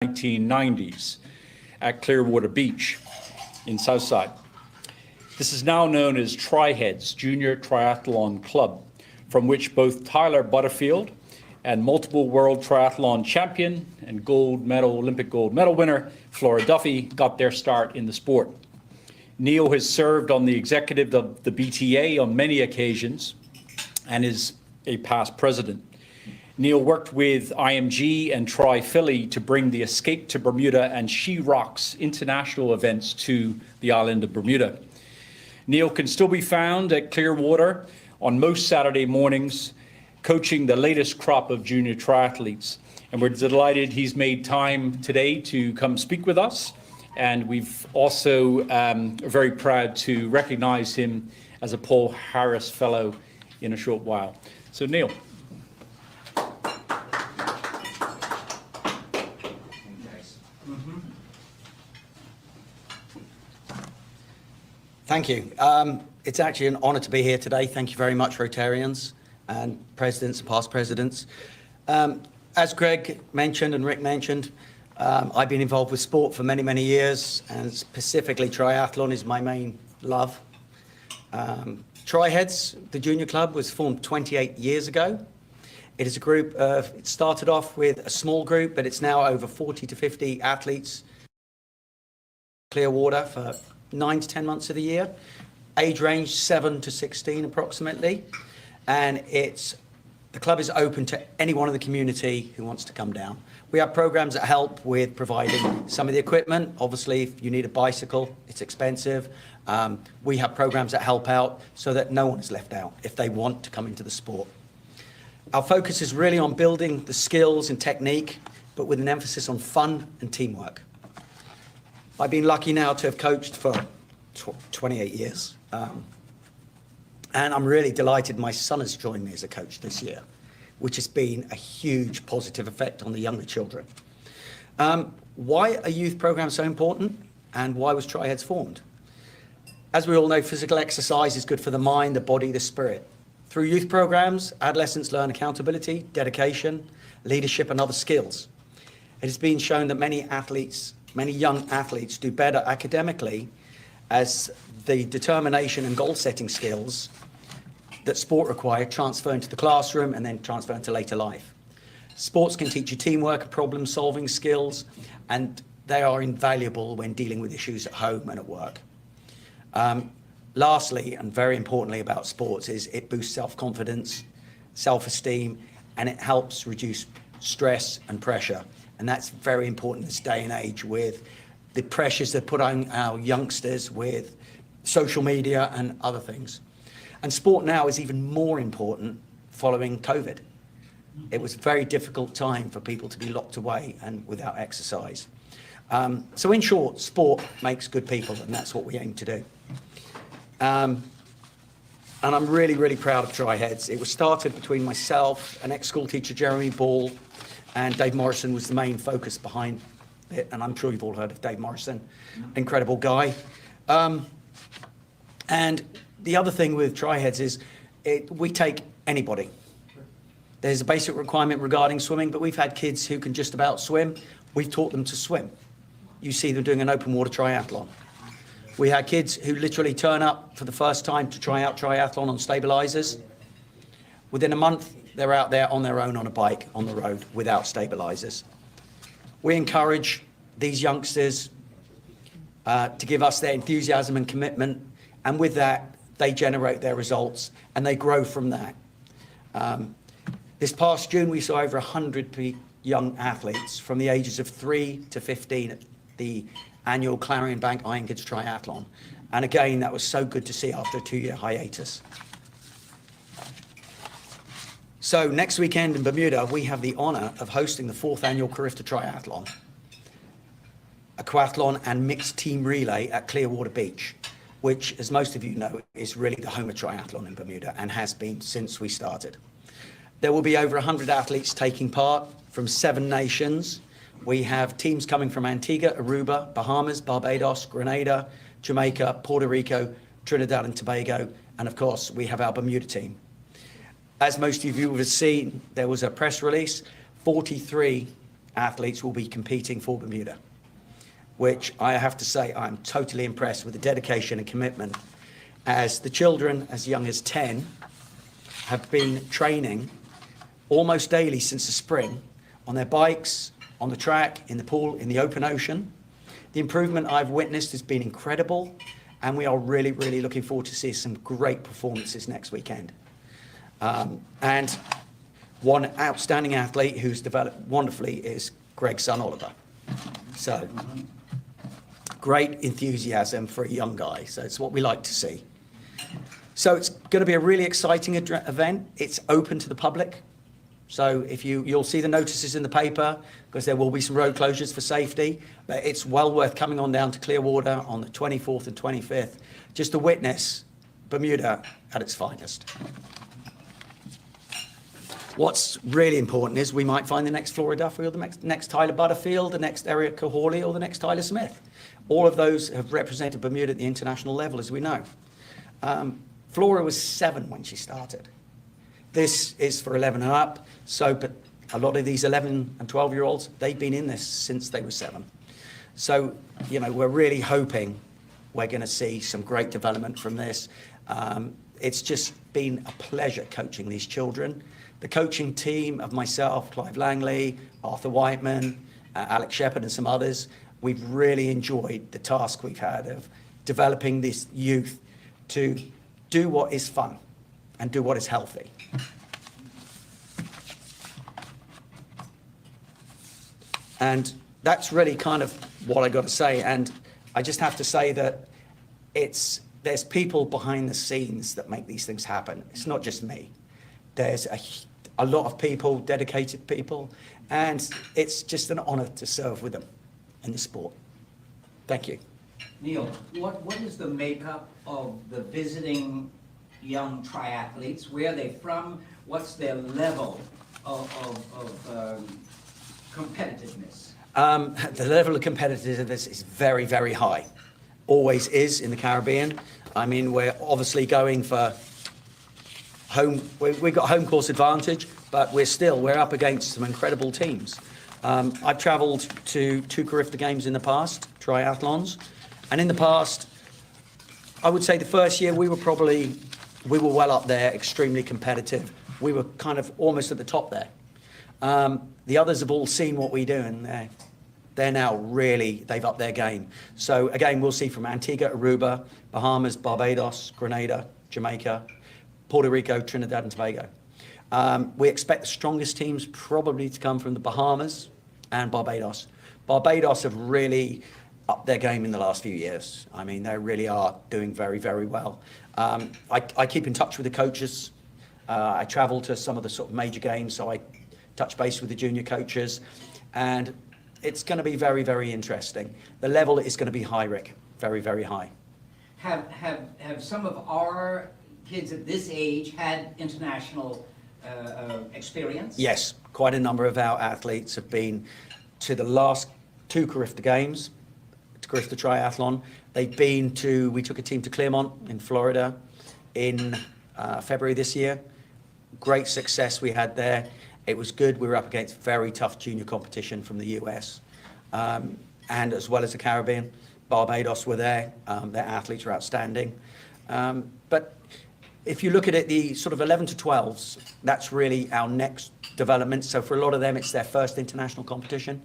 1990s at Clearwater Beach in Southside. This is now known as Tri-Heads Junior Triathlon Club, from which both Tyler Butterfield and multiple world triathlon champion and Olympic gold medal winner Flora Duffy got their start in the sport. Neil has served on the executive of the BTA on many occasions and is a past president. Neil worked with IMG and Tri-Philly to bring the Escape to Bermuda and She Rocks international events to the island of Bermuda. Neil can still be found at Clearwater on most Saturday mornings, coaching the latest crop of junior triathletes. And we're delighted he's made time today to come speak with us. And we've also very proud to recognize him as a Paul Harris Fellow in a short while. So Neil. Thank you. It's actually an honor to be here today. Thank you very much, Rotarians and presidents and past presidents. As Greg mentioned and Rick mentioned, I've been involved with sport for many, many years, and specifically triathlon is my main love. Tri-Heads, the junior club, was formed 28 years ago. It is a group of, it started off with a small group, but it's now over 40 to 50 athletes. Clearwater for 9 to 10 months of the year, age range 7 to 16 approximately, and the club is open to anyone in the community who wants to come down. We have programs that help with providing some of the equipment. Obviously, if you need a bicycle, it's expensive. We have programs that help out so that no one is left out if they want to come into the sport. Our focus is really on building the skills and technique, but with an emphasis on fun and teamwork. I've been lucky now to have coached for 28 years. And I'm really delighted my son has joined me as a coach this year, which has been a huge positive effect on the younger children. Why are youth programs so important, and why was Tri-Heads formed? As we all know, physical exercise is good for the mind, the body, the spirit. Through youth programs, adolescents learn accountability, dedication, leadership, and other skills. It has been shown that many young athletes do better academically as the determination and goal-setting skills that sport require transfer into the classroom and then transfer into later life. Sports can teach you teamwork and problem-solving skills, and they are invaluable when dealing with issues at home and at work. Lastly, and very importantly about sports, is it boosts self-confidence, self-esteem, and it helps reduce stress and pressure. And that's very important in this day and age with the pressures that put on our youngsters with social media and other things. And sport now is even more important following COVID. It was a very difficult time for people to be locked away and without exercise. So in short, sport makes good people, and that's what we aim to do. And I'm really, really proud of Tri-Heads. It was started between myself, an ex-school teacher, Jeremy Ball, and Dave Morrison was the main focus behind it. And I'm sure you've all heard of Dave Morrison, incredible guy. And the other thing with Tri-Heads is we take anybody. There's a basic requirement regarding swimming, but we've had kids who can just about swim. We've taught them to swim. You see them doing an open water triathlon. We had kids who literally turn up for the first time to try out triathlon on stabilizers. Within a month, they're out there on their own on a bike on the road without stabilizers. We encourage these youngsters to give us their enthusiasm and commitment, and with that, they generate their results and they grow from that. This past June, we saw over 100 young athletes from the ages of 3 to 15 at the annual Clarion Bank Iron Kids Triathlon. And again, that was so good to see after a 2-year hiatus. So next weekend in Bermuda, we have the honor of hosting the 4th annual Carifta Triathlon, a aquathlon and mixed team relay at Clearwater Beach, which, as most of you know, is really the home of triathlon in Bermuda and has been since we started. There will be over 100 athletes taking part from 7 nations. We have teams coming from Antigua, Aruba, Bahamas, Barbados, Grenada, Jamaica, Puerto Rico, Trinidad and Tobago, and of course, we have our Bermuda team. As most of you would have seen, there was a press release, 43 athletes will be competing for Bermuda, which I have to say I'm totally impressed with the dedication and commitment, as the children as young as 10 have been training almost daily since the spring on their bikes, on the track, in the pool, in the open ocean. The improvement I've witnessed has been incredible, and we are really, really looking forward to see some great performances next weekend. And one outstanding athlete who's developed wonderfully is Greg's son, Oliver. So, great enthusiasm for a young guy. So it's what we like to see. So it's going to be a really exciting event. It's open to the public. So if you'll see the notices in the paper, because there will be some road closures for safety, but it's well worth coming on down to Clearwater on the 24th and 25th, just to witness Bermuda at its finest. What's really important is we might find the next Flora Duffy, or the next Tyler Butterfield, the next Erica Hawley, or the next Tyler Smith. All of those have represented Bermuda at the international level, as we know. Flora was 7 when she started. This is for 11 and up. So, but a lot of these 11 and 12-year-olds, they've been in this since they were 7. So, you know, we're really hoping we're going to see some great development from this. It's just been a pleasure coaching these children. The coaching team of myself, Clive Langley, Arthur Whiteman, Alex Shepherd, and some others, we've really enjoyed the task we've had of developing this youth to do what is fun and do what is healthy. And that's really kind of what I got to say. And I just have to say that there's people behind the scenes that make these things happen. It's not just me. There's a lot of people, dedicated people, and it's just an honor to serve with them in the sport. Thank you. Neil, what is the makeup of the visiting young triathletes? Where are they from? What's their level of competitiveness? The level of competitiveness is very, very high. Always is in the Caribbean. I mean, we're obviously going for home. We've got home course advantage, but we're up against some incredible teams. I've traveled to 2 Carifta games in the past, triathlons. And in the past, I would say the first year we were well up there, extremely competitive. We were kind of almost at the top there. The others have all seen what we do, and they're now really, they've upped their game. So again, we'll see from Antigua, Aruba, Bahamas, Barbados, Grenada, Jamaica, Puerto Rico, Trinidad and Tobago. We expect the strongest teams probably to come from the Bahamas and Barbados. Barbados have really upped their game in the last few years. I mean, they really are doing very, very well. I keep in touch with the coaches. I travel to some of the sort of major games, so I touch base with the junior coaches, and it's going to be very, very interesting. The level is going to be high, Rick, very, very high. Have some of our kids at this age had international experience? Yes, quite a number of our athletes have been to the last 2 Carifta games, to Carifta Triathlon. We took a team to Clermont in Florida in February this year. Great success we had there. It was good. We were up against very tough junior competition from the US, and as well as the Caribbean. Barbados were there. Their athletes were outstanding. But if you look at it, the sort of 11 to 12s, that's really our next development. So for a lot of them, it's their first international competition.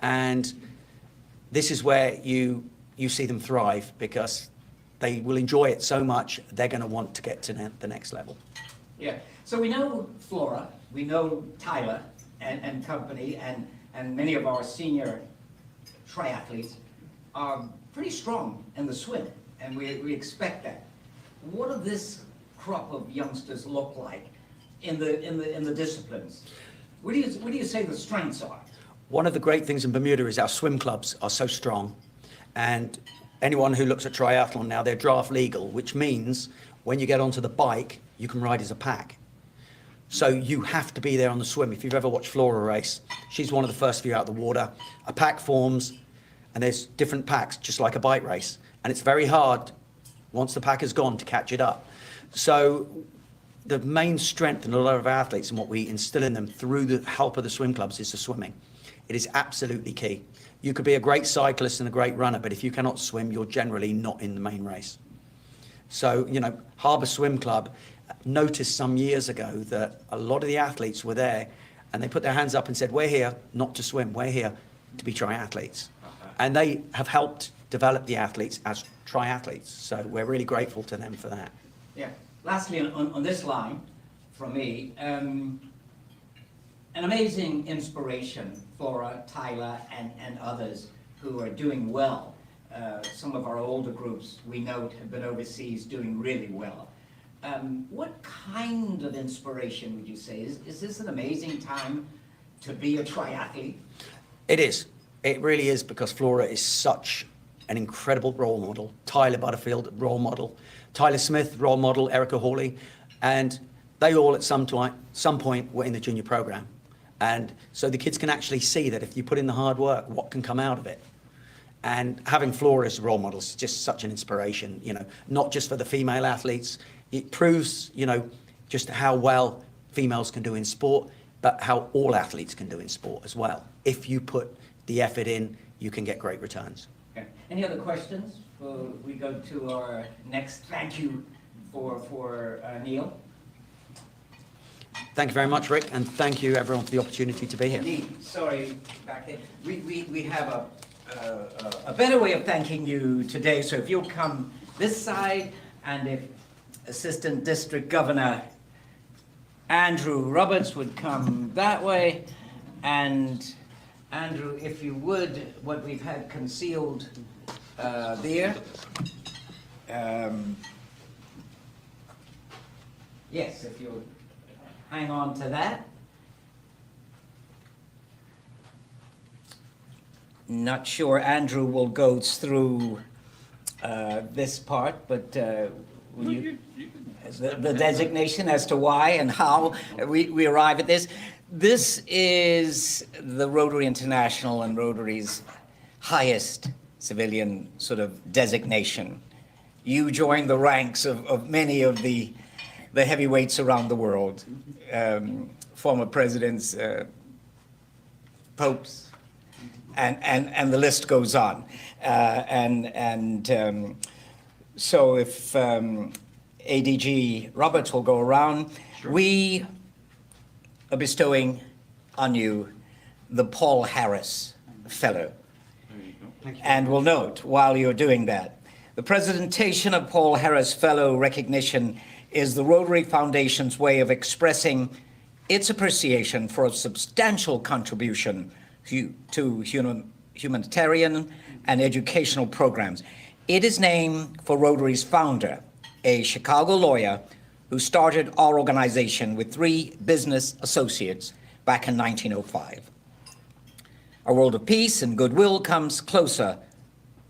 And this is where you see them thrive, because they will enjoy it so much, they're going to want to get to the next level. Yeah. So we know Flora, we know Tyler and company, and many of our senior triathletes are pretty strong in the swim, and we expect that. What does this crop of youngsters look like in the disciplines? What do you say the strengths are? One of the great things in Bermuda is our swim clubs are so strong, and anyone who looks at triathlon now, they're draft legal, which means when you get onto the bike, you can ride as a pack. So you have to be there on the swim. If you've ever watched Flora race, she's one of the first few out of the water. A pack forms, and there's different packs, just like a bike race. And it's very hard, once the pack is gone, to catch it up. So the main strength in a lot of athletes and what we instill in them through the help of the swim clubs is the swimming. It is absolutely key. You could be a great cyclist and a great runner, but if you cannot swim, you're generally not in the main race. So, you know, Harbour Swim Club noticed some years ago that a lot of the athletes were there and they put their hands up and said, we're here not to swim, we're here to be triathletes. And they have helped develop the athletes as triathletes. So we're really grateful to them for that. Yeah. Lastly, on this line from me, an amazing inspiration, Flora, Tyler, and others who are doing well. Some of our older groups we note have been overseas doing really well. What kind of inspiration would you say? Is this an amazing time to be a triathlete? It is. It really is, because Flora is such an incredible role model. Tyler Butterfield, role model. Tyler Smith, role model. Erica Hawley. And they all at some point were in the junior program. And so the kids can actually see that if you put in the hard work, what can come out of it. And having Flora as role models is just such an inspiration, you know, not just for the female athletes. It proves, you know, just how well females can do in sport, but how all athletes can do in sport as well. If you put the effort in, you can get great returns. Okay. Any other questions before we go to our next? Thank you for Neil. Thank you very much, Rick, and thank you everyone for the opportunity to be here. Indeed. Sorry, back there. We have a better way of thanking you today, so if you'll come this side, and if Assistant District Governor Andrew Roberts would come that way, and Andrew, if you would, what we've had concealed there. Yes, if you'll hang on to that. Not sure Andrew will go through this part, but will you, the designation as to why and how we arrive at this. This is the Rotary International and Rotary's highest civilian sort of designation. You join the ranks of many of the heavyweights around the world, former presidents, popes, and the list goes on. So if ADG Roberts will go around, sure. We are bestowing on you the Paul Harris Fellow. There you go. Thank you. And we'll note, while you're doing that, the presentation of Paul Harris Fellow recognition is the Rotary Foundation's way of expressing its appreciation for a substantial contribution to humanitarian and educational programs. It is named for Rotary's founder, a Chicago lawyer who started our organization with 3 business associates back in 1905. A world of peace and goodwill comes closer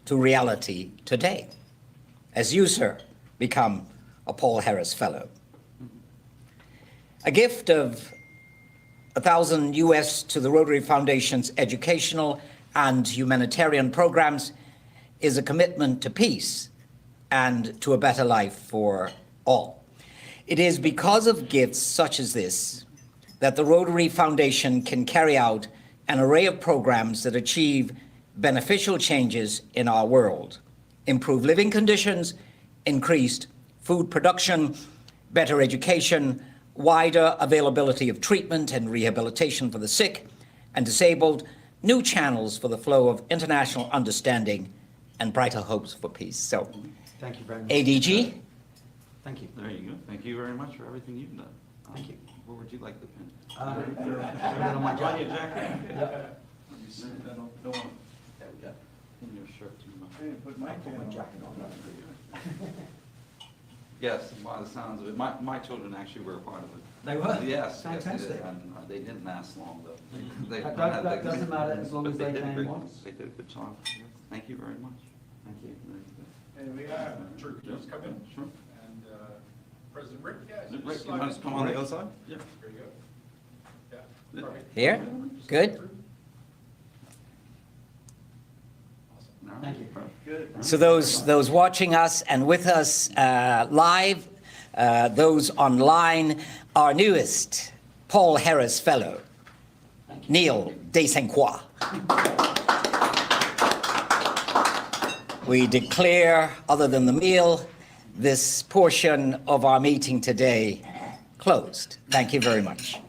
to reality today, as you, sir, become a Paul Harris Fellow. A gift of $1,000 to the Rotary Foundation's educational and humanitarian programs is a commitment to peace and to a better life for all. It is because of gifts such as this that the Rotary Foundation can carry out an array of programs that achieve beneficial changes in our world, improve living conditions, increased food production, better education, wider availability of treatment and rehabilitation for the sick and disabled, new channels for the flow of international understanding, and brighter hopes for peace. So, Thank you very much. ADG. Thank you. There you go. Thank you very much for everything you've done. Thank you. Where would you like the pin? On my jacket. Yep. Don't want there we go. In your shirt too much. Put my jacket on. Yes, by the sounds of it, my children actually were a part of it. They were? Yes, yes, they did. Fantastic. And they didn't last long though. They- That doesn't matter as long but as they did a came great- once. They did a good job. Yes. Thank you very much. Thank you. And we have Church Yeah, just come in, sure. and President Rick, yeah. Rick, just you slide want us to in. come on the other side? Yeah. There you go. Yeah, perfect. Here? Good. Awesome. Thank you. Good. So those watching us and with us live, those online, our newest Paul Harris Fellow, Neil de Saint Croix. We declare, other than the meal, this portion of our meeting today closed. Thank you very much.